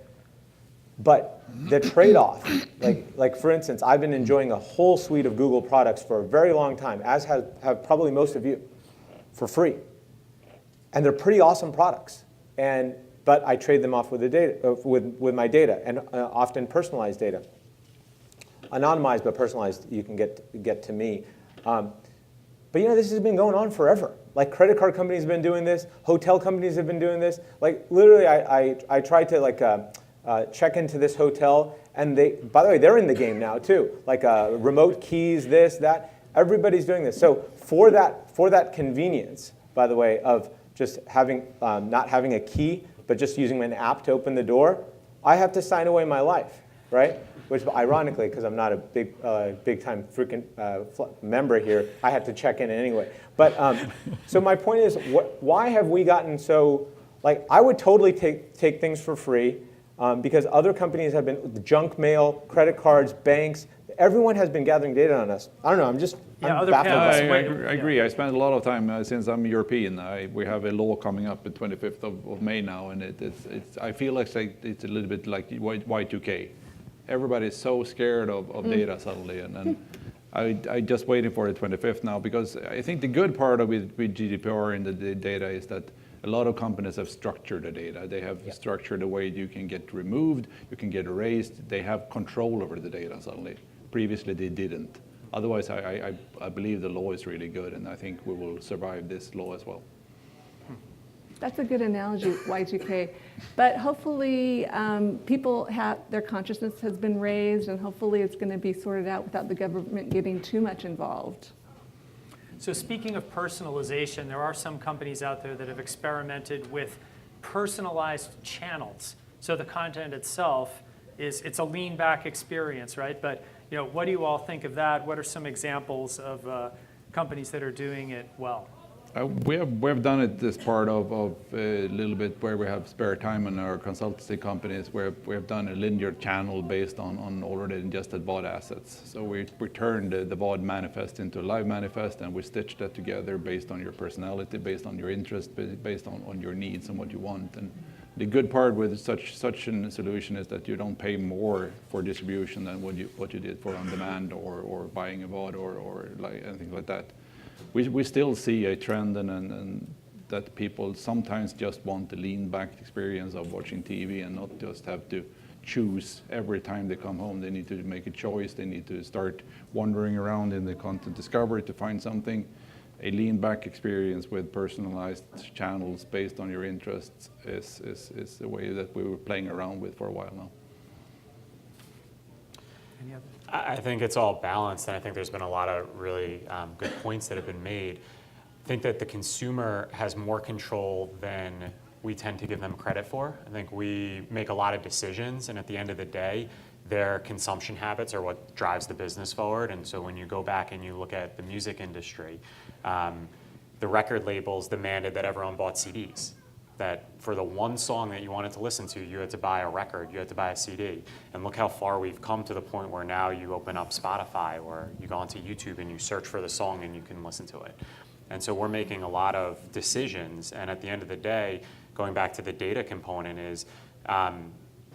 But the trade-off, like for instance, I've been enjoying a whole suite of Google products for a very long time, as have probably most of you, for free. And they're pretty awesome products. But I trade them off with the data, with my data, and often personalized data. Anonymized but personalized, you can get to me. But this has been going on forever. Like credit card companies have been doing this, hotel companies have been doing this. Like literally, I tried to check into this hotel, and by the way, they're in the game now too. Like remote keys, this, that. Everybody's doing this. So for that convenience, by the way, of just not having a key, but just using an app to open the door, I have to sign away my life, right? Which, ironically, because I'm not a big time freaking member here, I had to check in anyway. But so my point is, why have we gotten so, I would totally take things for free because other companies have been, junk mail, credit cards, banks, everyone has been gathering data on us. I don't know, I'm baffled by it. I agree. I spend a lot of time, since I'm European, we have a law coming up the 25th of May now, and I feel like it's a little bit like Y2K. Everybody is so scared of data suddenly, and I just waiting for the 25th now, because I think the good part with GDPR and the data is that a lot of companies have structured the data. They have structured the way you can get removed, you can get erased. They have control over the data suddenly. Previously, they didn't. Otherwise, I believe the law is really good, and I think we will survive this law as well. That's a good analogy, Y2K. But hopefully, people have, their consciousness has been raised, and hopefully it's going to be sorted out without the government getting too much involved. So speaking of personalization, there are some companies out there that have experimented with personalized channels. So the content itself it's a lean back experience, right? But what do you all think of that? What are some examples of companies that are doing it well? We have done it as part of a little bit where we have spare time in our consultancy companies, where we have done a linear channel based on already ingested VOD assets. So we turned the VOD manifest into a live manifest, and we stitched that together based on your personality, based on your interest, based on your needs and what you want. And the good part with such a solution is that you don't pay more for distribution than what you did for on demand or buying a VOD or like anything like that. We still see a trend and that people sometimes just want the lean back experience of watching TV and not just have to choose every time they come home. They need to make a choice. They need to start wandering around in the content discovery to find something. A lean back experience with personalized channels based on your interests is the way that we were playing around with for a while now. Any other? I think it's all balanced, and I think there's been a lot of really good points that have been made. I think that the consumer has more control than we tend to give them credit for. I think we make a lot of decisions, and at the end of the day, their consumption habits are what drives the business forward. And so when you go back and you look at the music industry, the record labels demanded that everyone bought CDs. That for the one song that you wanted to listen to, you had to buy a record, you had to buy a CD. And look how far we've come to the point where now you open up Spotify or you go onto YouTube and you search for the song and you can listen to it. And so we're making a lot of decisions, and at the end of the day, going back to the data component is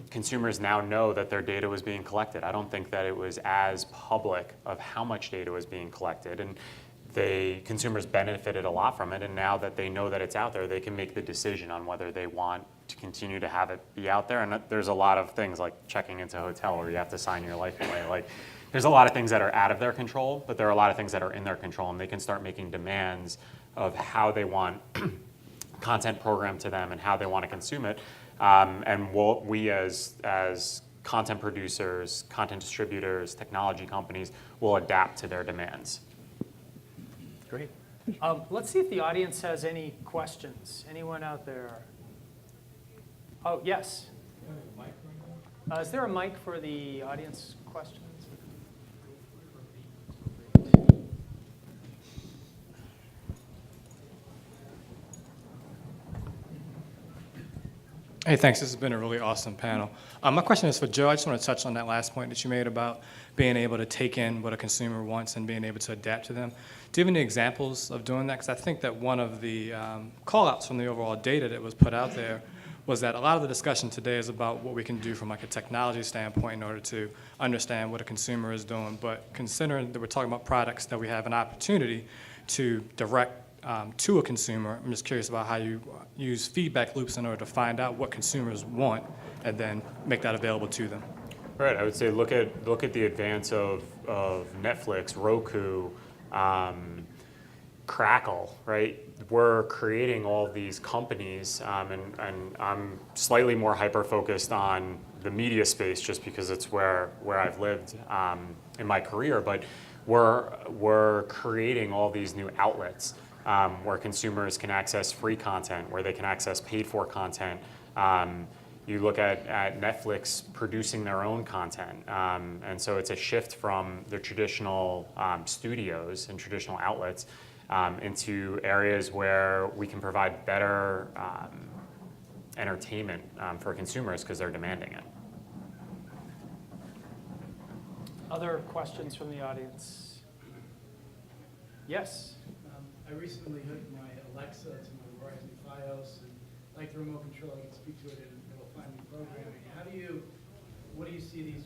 consumers now know that their data was being collected. I don't think that it was as public of how much data was being collected, and consumers benefited a lot from it, and now that they know that it's out there, they can make the decision on whether they want to continue to have it be out there. And there's a lot of things like checking into a hotel where you have to sign your life away. Like, there's a lot of things that are out of their control, but there are a lot of things that are in their control, and they can start making demands of how they want content programmed to them and how they want to consume it. And we as content producers, content distributors, technology companies will adapt to their demands. Great. Let's see if the audience has any questions. Anyone out there? Oh, yes. Is there a mic for the audience questions? Hey, thanks. This has been a really awesome panel. My question is for Joe. I just want to touch on that last point that you made about being able to take in what a consumer wants and being able to adapt to them. Do you have any examples of doing that? Because I think that one of the call-outs from the overall data that was put out there was that a lot of the discussion today is about what we can do from like a technology standpoint in order to understand what a consumer is doing. But considering that we're talking about products that we have an opportunity to direct to a consumer, I'm just curious about how you use feedback loops in order to find out what consumers want and then make that available to them. Right. I would say look at the advance of Netflix, Roku, Crackle. Right. We're creating all these companies, and I'm slightly more hyper focused on the media space just because it's where I've lived in my career. But we're creating all these new outlets. Where consumers can access free content, where they can access paid-for content. You look at Netflix producing their own content, and so it's a shift from the traditional studios and traditional outlets into areas where we can provide better entertainment for consumers because they're demanding it. Other questions from the audience? Yes. I recently hooked my Alexa to my Verizon Fios, and like the remote control, I can speak to it and it'll find me programming. What do you see these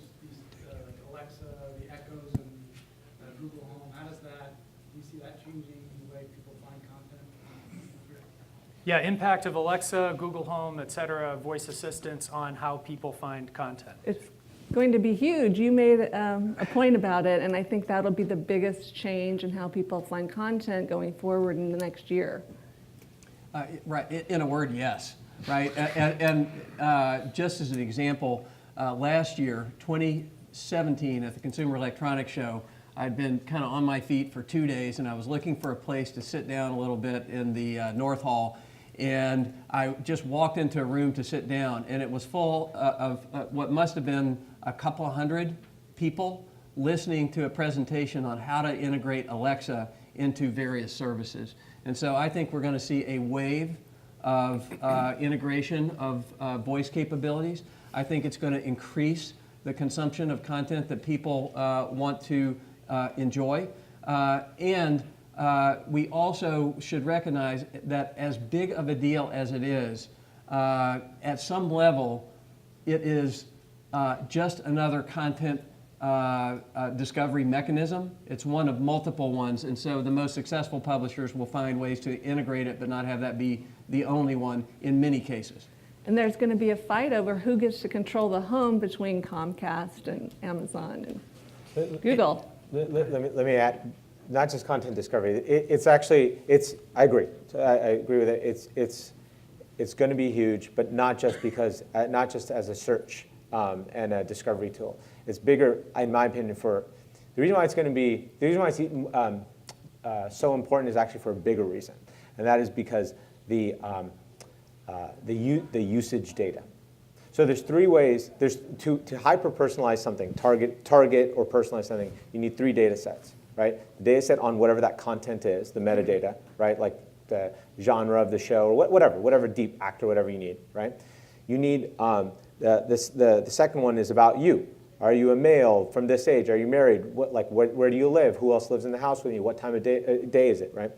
like Alexa, the Echoes, and Google Home? Do you see that changing the way people find content? Yeah, impact of Alexa, Google Home, et cetera, voice assistants on how people find content. It's going to be huge. You made a point about it, and I think that'll be the biggest change in how people find content going forward in the next year. Right, in a word, yes. Right, and just as an example, last year, 2017, at the Consumer Electronics Show, I'd been kind of on my feet for 2 days, and I was looking for a place to sit down a little bit in the North Hall. And I just walked into a room to sit down, and it was full of what must have been a couple hundred people listening to a presentation on how to integrate Alexa into various services. And so I think we're going to see a wave of integration of voice capabilities. I think it's going to increase the consumption of content that people want to enjoy. And we also should recognize that as big of a deal as it is, at some level, it is just another content discovery mechanism. It's one of multiple ones, and so the most successful publishers will find ways to integrate it but not have that be the only one in many cases. And there's going to be a fight over who gets to control the home between Comcast and Amazon and Google. Let me add, not just content discovery. It's actually, I agree. I agree with it. It's going to be huge, but not just as a search and a discovery tool. It's bigger, in my opinion, for the reason why it's going to be, the reason why it's so important is actually for a bigger reason, and that is because the usage data. So there's 3 ways. There's to hyper-personalize something, target or personalize something. You need 3 data sets, right? The data set on whatever that content is, the metadata, right? Like the genre of the show or whatever deep actor, whatever you need, right? You need the second one is about you. Are you a male from this age? Are you married? Where do you live? Who else lives in the house with you? What time of day is it, right?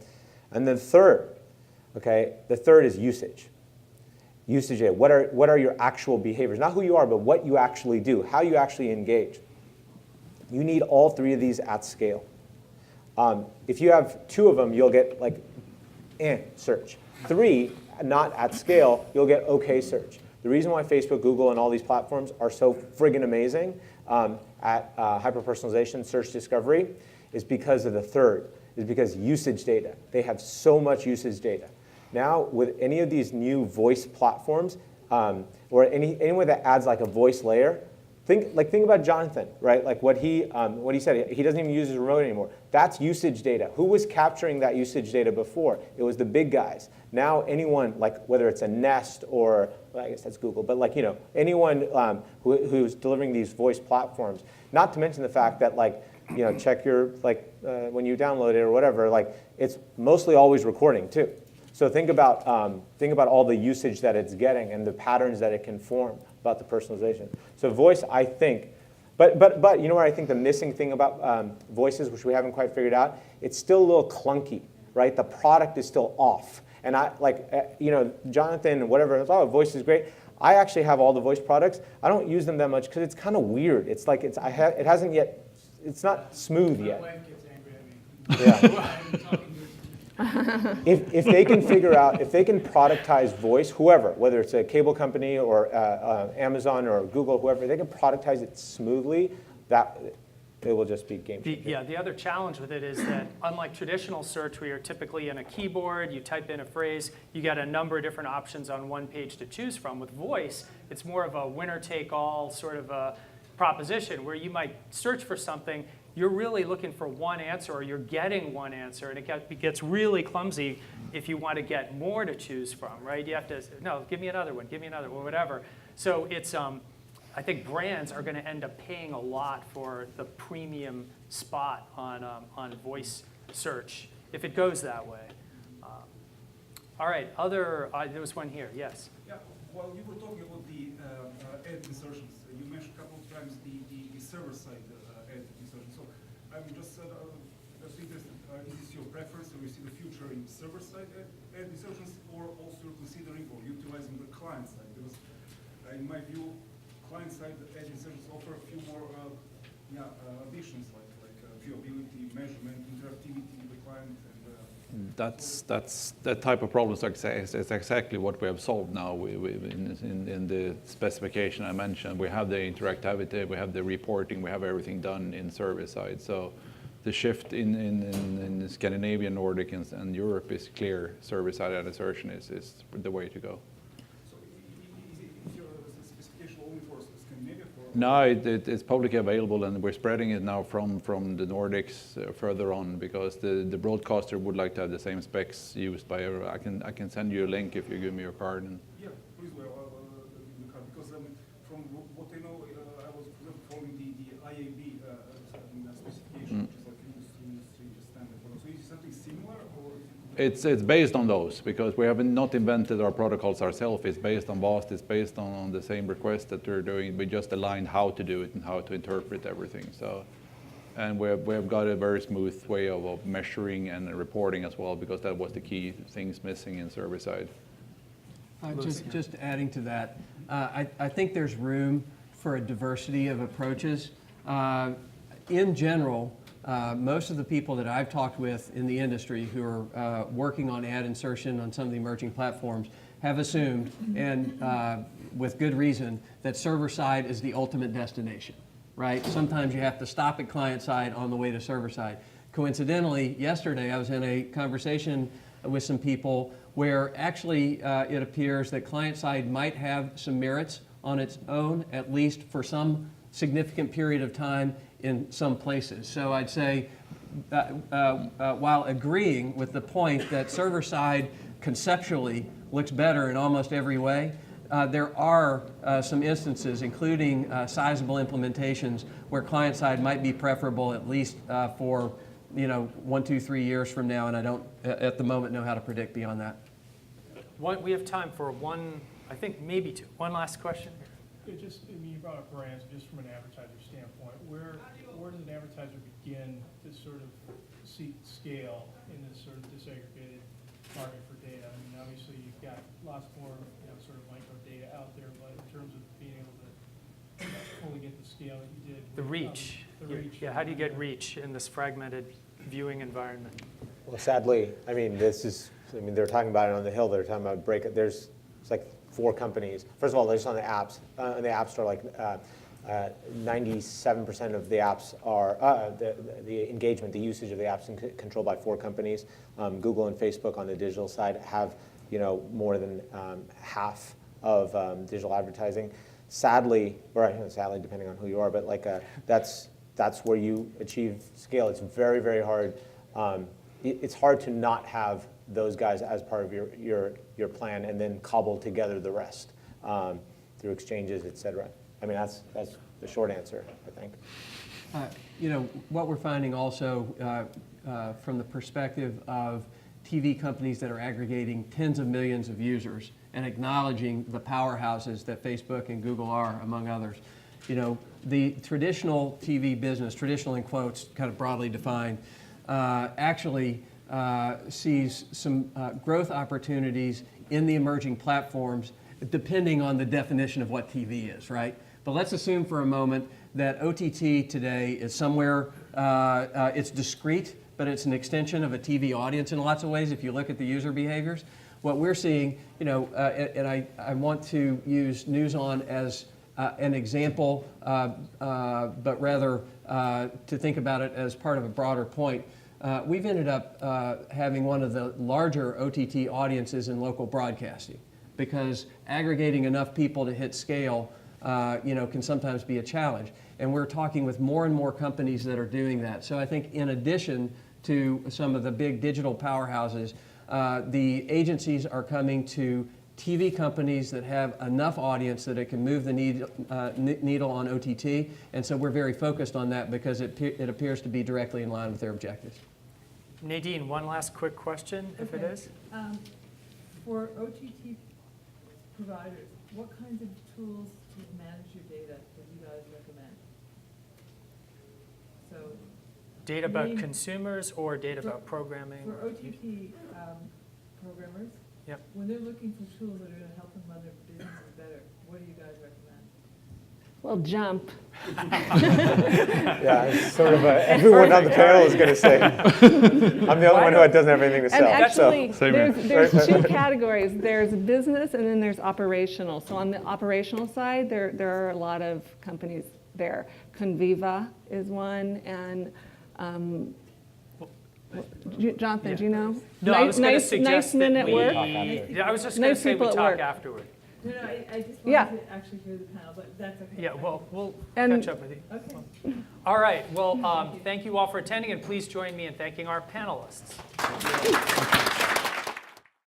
And then third, okay, the third is usage. Usage data. What are your actual behaviors? Not who you are, but what you actually do, how you actually engage. You need all 3 of these at scale. If you have 2 of them, you'll get search. 3, not at scale, you'll get okay search. The reason why Facebook, Google, and all these platforms are so friggin' amazing at hyper-personalization, search discovery, is because of the third, is because usage data. They have so much usage data. Now, with any of these new voice platforms, or any way that adds like a voice layer, think about Jonathan, right? Like what he said, he doesn't even use his remote anymore. That's usage data. Who was capturing that usage data before? It was the big guys. Now anyone, like whether it's a Nest or, well, I guess that's Google, but like, anyone who's delivering these voice platforms, not to mention the fact that check your, when you download it or whatever, it's mostly always recording too. So think about all the usage that it's getting and the patterns that it can form about the personalization. So voice, I think, but you know what I think the missing thing about voices, which we haven't quite figured out, it's still a little clunky, right? The product is still off. And Jonathan, whatever, voice is great. I actually have all the voice products. I don't use them that much because it's kind of weird. It's like it hasn't yet. It's not smooth yet. My wife gets angry at me. Yeah. If they can figure out, if they can productize voice, whoever, whether it's a cable company or Amazon or Google, whoever, they can productize it smoothly, that it will just be game changer. The other challenge with it is that unlike traditional search where you're typically in a keyboard, you type in a phrase, you get a number of different options on one page to choose from. With voice, it's more of a winner-take-all sort of a proposition where you might search for something, you're really looking for one answer or you're getting one answer, and it gets really clumsy if you want to get more to choose from, right? You have to, no, give me another one, whatever. So it's, I think brands are going to end up paying a lot for the premium spot on voice search if it goes that way. All right, there was one here, yes. Yeah, while you were talking about the ad insertions, you mentioned a couple of times the server-side ad insertions. So I'm just interested, is this your preference, or you see the future in server-side ad insertions, or also considering or utilizing the client-side? Because in my view, client-side ad insertions offer a few more additions like viewability, measurement, interactivity with the client, and That type of problem is exactly what we have solved now in the specification I mentioned. We have the interactivity, we have the reporting, we have everything done in service side. So the shift in Scandinavia, Nordic, and Europe is clear. Server side assertion is the way to go. So is your specification only for Scandinavia? No, it's publicly available, and we're spreading it now from the Nordics further on, because the broadcaster would like to have the same specs used by everyone. I can send you a link if you give me your card. Yeah, please, give me the card, because from what I know, I was following the IAB specification, which is like industry standard. So is it something similar, or? It's based on those, because we have not invented our protocols ourselves. It's based on VAST, it's based on the same request that we're doing. We just aligned how to do it and how to interpret everything. So, and we've got a very smooth way of measuring and reporting as well, because that was the key things missing in server side. Just adding to that, I think there's room for a diversity of approaches. In general, most of the people that I've talked with in the industry who are working on ad insertion on some of the emerging platforms have assumed, and with good reason, that server side is the ultimate destination, right? Sometimes you have to stop at client side on the way to server side. Coincidentally, yesterday I was in a conversation with some people where actually it appears that client side might have some merits on its own, at least for some significant period of time in some places. So I'd say, while agreeing with the point that server side conceptually looks better in almost every way, there are some instances, including sizable implementations, where client side might be preferable, at least for 1, 2, 3 years from now, and I don't at the moment know how to predict beyond that. We have time for one, I think maybe two. One last question. You brought up brands, just from an advertiser standpoint. Where does an advertiser begin to sort of seek scale in this sort of disaggregated market for data? I mean, obviously you've got lots more sort of micro data out there, but in terms of being able to fully get the scale that you did. The reach. Yeah, how do you get reach in this fragmented viewing environment? Well, sadly, they're talking about it on the Hill. They're talking about it's like 4 companies. First of all, just on the apps, in the App Store, like 97% of the apps are, the engagement, the usage of the apps is controlled by 4 companies. Google and Facebook on the digital side have, more than half of digital advertising. Sadly, or sadly, depending on who you are, but like that's where you achieve scale. It's very, very hard. It's hard to not have those guys as part of your plan and then cobble together the rest through exchanges, et cetera. I mean, that's the short answer, I think. What we're finding also from the perspective of TV companies that are aggregating tens of millions of users and acknowledging the powerhouses that Facebook and Google are, among others. The traditional TV business, traditional in quotes, kind of broadly defined, actually sees some growth opportunities in the emerging platforms, depending on the definition of what TV is, right? But let's assume for a moment that OTT today is somewhere, it's discrete, but it's an extension of a TV audience in lots of ways if you look at the user behaviors. What we're seeing, and I want to use NewsOn as an example, but rather to think about it as part of a broader point. We've ended up having one of the larger OTT audiences in local broadcasting, because aggregating enough people to hit scale can sometimes be a challenge. And we're talking with more and more companies that are doing that. So I think in addition to some of the big digital powerhouses, the agencies are coming to TV companies that have enough audience that it can move the needle on OTT. And so we're very focused on that because it appears to be directly in line with their objectives. Nadine, one last quick question, if it is. For OTT providers, what kinds of tools to manage your data do you guys recommend? So Data about consumers or data about programming? For OTT programmers, yep. When they're looking for tools that are going to help them run their businesses better, what do you guys recommend? Well, Jump. Yeah, it's sort of everyone on the panel is going to say. I'm the only one who doesn't have anything to And sell. actually, Same here. there's two categories. There's business and then there's operational. So on the operational side, there are a lot of companies there. Conviva is one, and Jonathan, do you know? No, I was going to suggest nice men that at we. work. Yeah, I was just going Nice to say we people at talk work. afterward. No, I just Yeah. wanted to actually hear the panel, but that's okay. Yeah, well, we'll And- catch up with you. Okay. All right. Well, thank you all for attending, and please join me in thanking our panelists.